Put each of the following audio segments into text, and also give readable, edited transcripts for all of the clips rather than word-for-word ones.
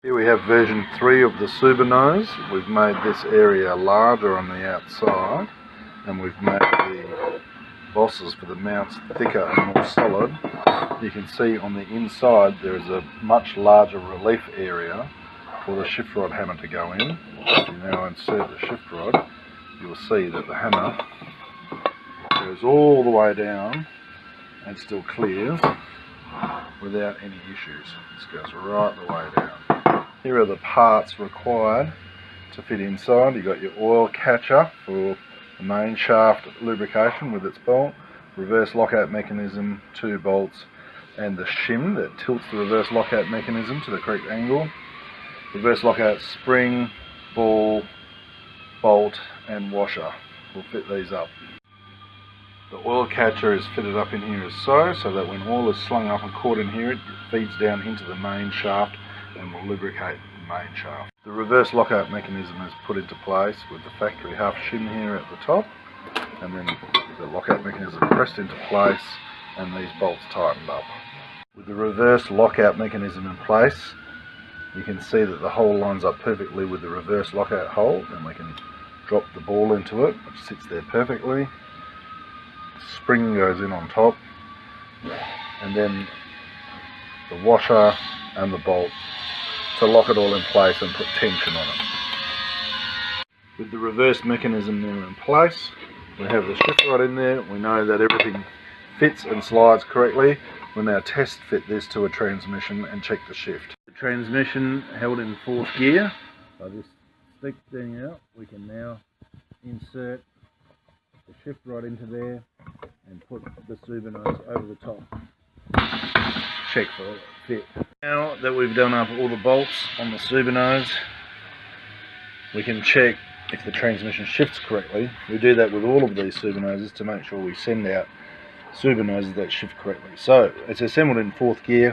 Here we have version 3 of the Subanose. We've made this area larger on the outside, and we've made the bosses for the mounts thicker and more solid. You can see on the inside there is a much larger relief area for the shift rod hammer to go in. If you now insert the shift rod, you will see that the hammer goes all the way down and still clears without any issues. This goes right the way down. Here are the parts required to fit inside. You've got your oil catcher for the main shaft lubrication with its bolt, reverse lockout mechanism, 2 bolts, and the shim that tilts the reverse lockout mechanism to the correct angle. Reverse lockout spring, ball, bolt and washer will fit these up. The oil catcher is fitted up in here as so that when oil is slung up and caught in here, it feeds down into the main shaft and will lubricate the main shaft. The reverse lockout mechanism is put into place with the factory half shim here at the top, and then the lockout mechanism pressed into place and these bolts tightened up. With the reverse lockout mechanism in place, you can see that the hole lines up perfectly with the reverse lockout hole, and we can drop the ball into it, which sits there perfectly. Spring goes in on top, and then the washer and the bolt to lock it all in place and put tension on it. With the reverse mechanism now in place, we have the shift rod in there. We know that everything fits and slides correctly. We'll now test fit this to a transmission and check the shift. The transmission held in 4th gear. By this stick thing out, we can now insert the shift rod into there and put the Subanose over the top. Check for fit. Now that we've done up all the bolts on the Subanose, we can check if the transmission shifts correctly. We do that with all of these Subanoses to make sure we send out Subanoses that shift correctly. So it's assembled in 4th gear.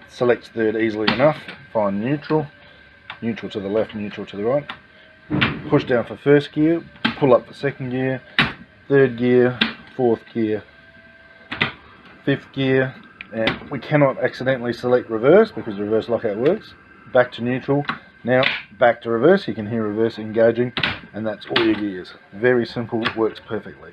Select 3rd easily enough. Find neutral. Neutral to the left, neutral to the right. Push down for 1st gear. Pull up for 2nd gear. 3rd gear. 4th gear. 5th gear. And we cannot accidentally select reverse because reverse lockout works. Back to neutral. Now back to reverse. You can hear reverse engaging, and that's all your gears. Very simple, works perfectly.